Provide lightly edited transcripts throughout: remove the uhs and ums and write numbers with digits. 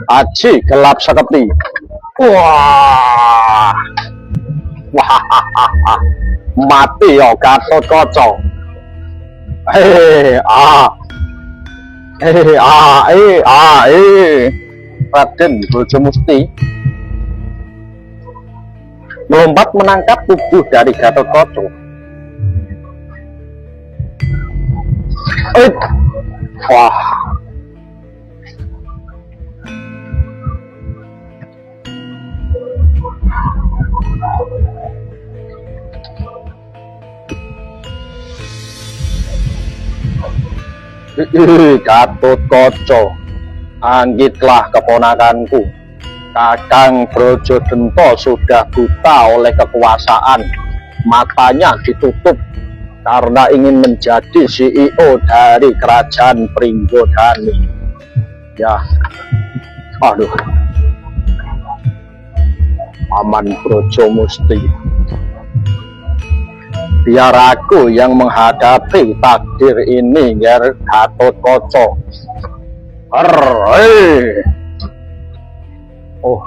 Aji gelap seketi. Wah. Wah. Mati ya Gatotkaca. Raden Brajamusti melompat menangkap tubuh dari Gatotkaca. Wah. Gatotkaca, anggitlah keponakanku. Kakang Brajadenta sudah buta oleh kekuasaan. Matanya ditutup karena ingin menjadi CEO dari kerajaan Pringgodani. Ya, aduh, Paman Brajamusti, biar aku yang menghadapi takdir ini, Ger Gatotkaca. Oh,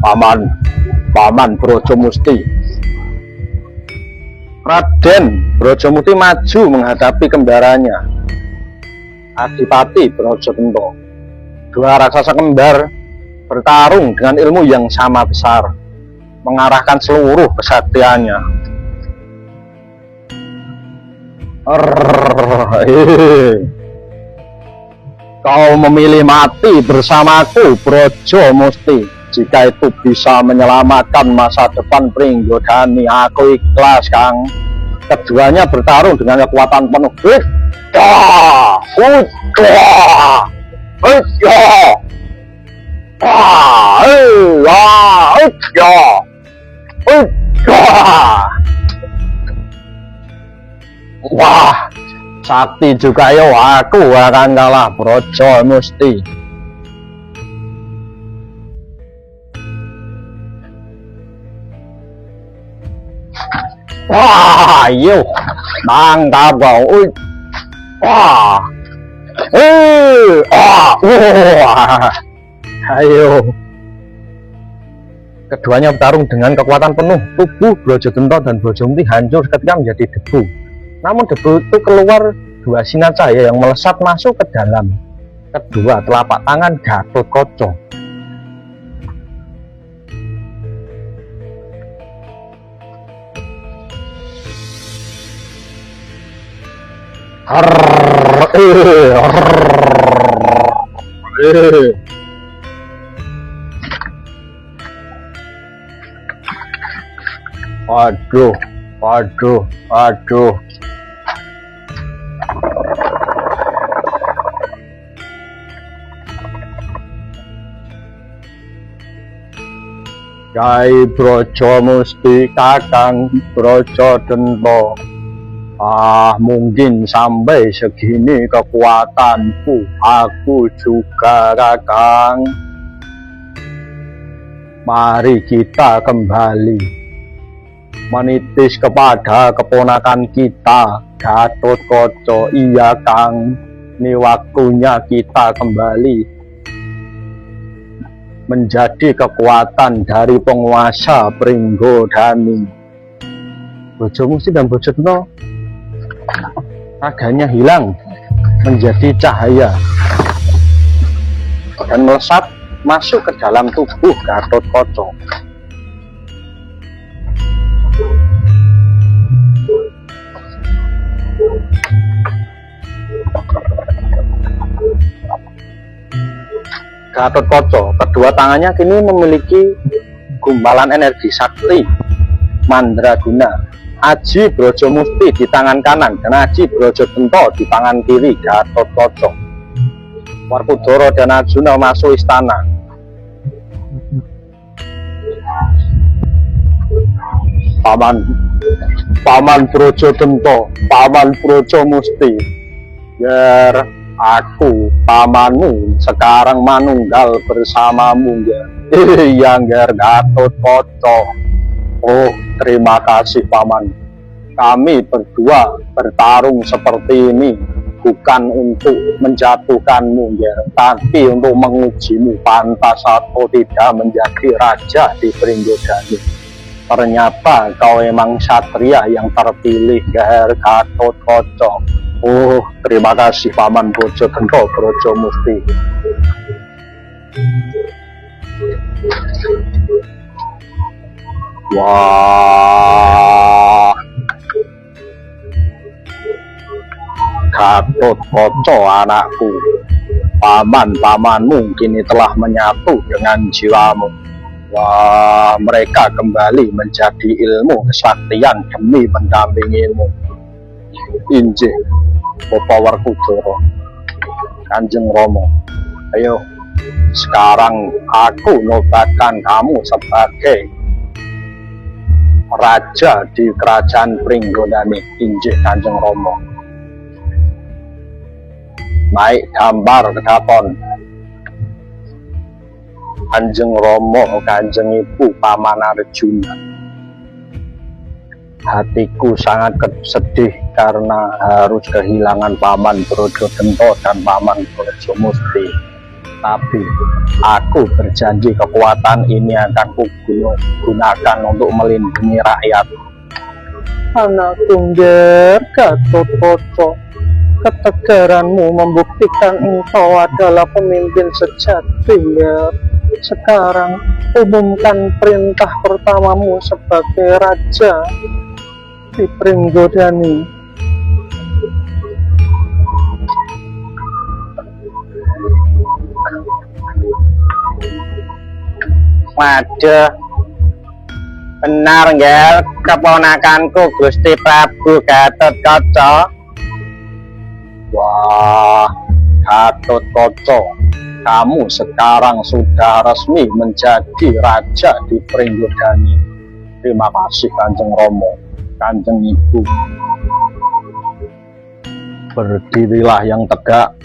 Paman Brajamusti. Raden Brajamusti maju menghadapi kembarannya, Adipati Brajadenta. Dua raksasa kembar bertarung dengan ilmu yang sama besar, mengarahkan seluruh kesaktiannya. Kau memilih mati bersamaku, Brajamusti. Jika itu bisa menyelamatkan masa depan Pringgodani, aku ikhlas, Kang. Keduanya bertarung dengan kekuatan penuh. Wah, sakti juga yo, aku akan kalah, Brajamusti. Wah, yo, mantap kau. Wah, wah, ayo. Keduanya bertarung dengan kekuatan penuh. Tubuh Brajadenta dan Brajamusti hancur ketika menjadi debu. Namun debu itu keluar dua sinar cahaya yang melesat masuk ke dalam kedua telapak tangan Gatotkaca. Aduh. Kyai Brajamusti, Kakang Brajadenta. Mungkin sampai segini kekuatanku. Aku juga, Kakang. Mari kita kembali menitis kepada keponakan kita, Gatotkaca. Iya, Kang. Ini waktunya kita kembali menjadi kekuatan dari penguasa Pringgodani. Brajamusti dan Brajadenta raganya hilang menjadi cahaya dan melesat masuk ke dalam tubuh Gatotkaca. Gatotkaca, kedua tangannya kini memiliki gumpalan energi sakti mandraguna. Aji Brajamusti di tangan kanan dan Aji Brajadenta di tangan kiri Gatotkaca. Werkudara dan Arjuna masuk istana. Paman Brajadenta, Paman Brajamusti, biar aku pamanmu sekarang manunggal bersamamu, ya. Iya, Ger Gatotkaca. Oh, terima kasih, Paman. Kami berdua bertarung seperti ini bukan untuk menjatuhkanmu Nger, tapi untuk mengujimu pantas atau tidak menjadi raja di Pringgodani. Ternyata kau emang satria yang terpilih Nger Gatotkaca. Oh, terima kasih Paman Brajagenta Brajamusti. Wah, Gatotkaca anakku, paman-pamanmu kini telah menyatu dengan jiwamu. Wah, mereka kembali menjadi ilmu kesaktian demi mendampingimu. Injih, Bapak Werkudara, Kanjeng Rama, ayo sekarang aku nobatkan kamu sebagai raja di kerajaan Pringgodani. Injih Kanjeng Rama. Naik gambar kedaton Kanjeng Rama, Kanjeng Ibu Paman Arjuna. Hatiku sangat sedih karena harus kehilangan Paman Brajagenta dan Paman Brajamusti. Tapi aku berjanji kekuatan ini akan kugunakan untuk melindungi rakyat. Anakku Nger Gatotkaca, ketegaranmu membuktikan engkau adalah pemimpin sejati Nger. Sekarang umumkan perintah pertamamu sebagai raja di Pringgodani. Waduh, benar Nger, keponakanku Gusti Prabu Gatotkaca. Wah, Gatotkaca, kamu sekarang sudah resmi menjadi raja di Pringgodani. Terima kasih Kanjeng Rama, Kanjeng Ibu. Berdirilah yang tegak.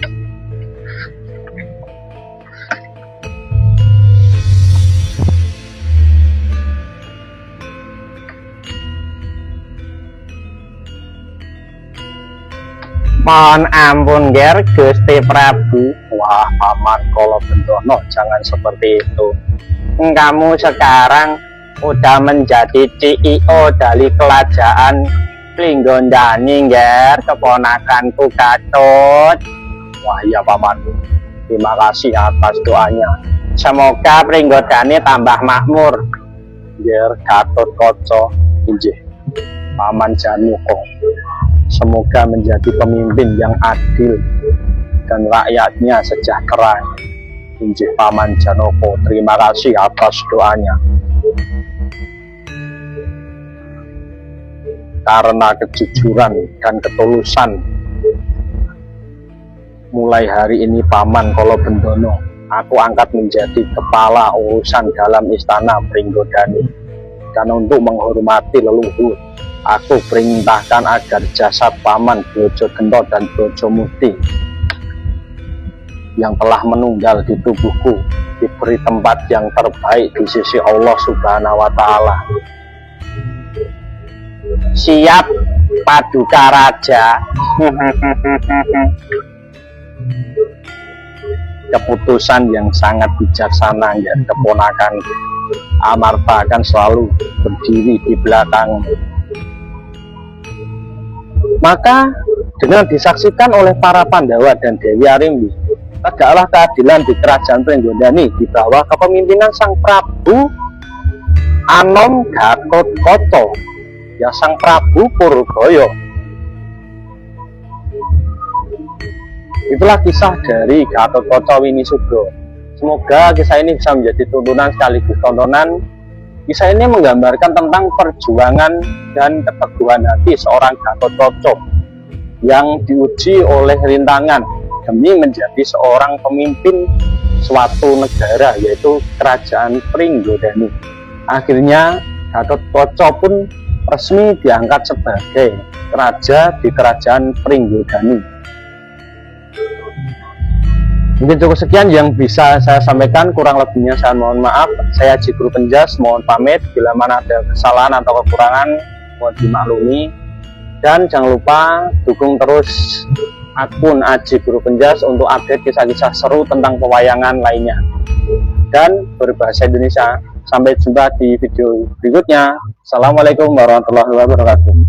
Mohon ampun Nger Gusti Prabu. Wah, Paman Kala Bendana, jangan seperti itu. Kamu sekarang udah menjadi CEO dari kerajaan Pringgodani Nger, keponakanku Gatot. Wah iya Paman, terima kasih atas doanya. Semoga Pringgodani tambah makmur Nger Gatotkaca. Injih Paman Janaka, semoga menjadi pemimpin yang adil dan rakyatnya sejahtera. Injih Paman Janaka, terima kasih atas doanya. Karena kejujuran dan ketulusan, mulai hari ini Paman Kala Bendana, aku angkat menjadi kepala urusan dalam istana Pringgodani. Dan untuk menghormati leluhur, aku perintahkan agar jasad Paman Brajagenta dan Brajamusti yang telah menunggal di tubuhku diberi tempat yang terbaik di sisi Allah Subhanahu wa Ta'ala. Siap Paduka Raja. Keputusan yang sangat bijaksana ya keponakan. Amarta akan selalu berdiri di belakang. Maka dengan disaksikan oleh para Pandawa dan Dewi Arimbi, tegaklah keadilan di kerajaan Pringgodani di bawah kepemimpinan Sang Prabu Anom Gatotkaca, ya Sang Prabu Purbaya. Itulah kisah dari Gatotkaca Winisudha. Semoga kisah ini bisa menjadi tuntunan sekaligus tontonan. Kisah ini menggambarkan tentang perjuangan dan keteguhan hati seorang Gatotkaca yang diuji oleh rintangan demi menjadi seorang pemimpin suatu negara, yaitu kerajaan Pringgodani. Akhirnya Gatotkaca pun resmi diangkat sebagai raja di kerajaan Pringgodani. Mungkin cukup sekian yang bisa saya sampaikan, kurang lebihnya saya mohon maaf. Saya Haji Guru Penjas, mohon pamit. Bila mana ada kesalahan atau kekurangan mohon dimaklumi. Dan jangan lupa dukung terus akun Aji Guru Penjas untuk update kisah-kisah seru tentang pewayangan lainnya dan berbahasa Indonesia. Sampai jumpa di video berikutnya. Assalamualaikum warahmatullahi wabarakatuh.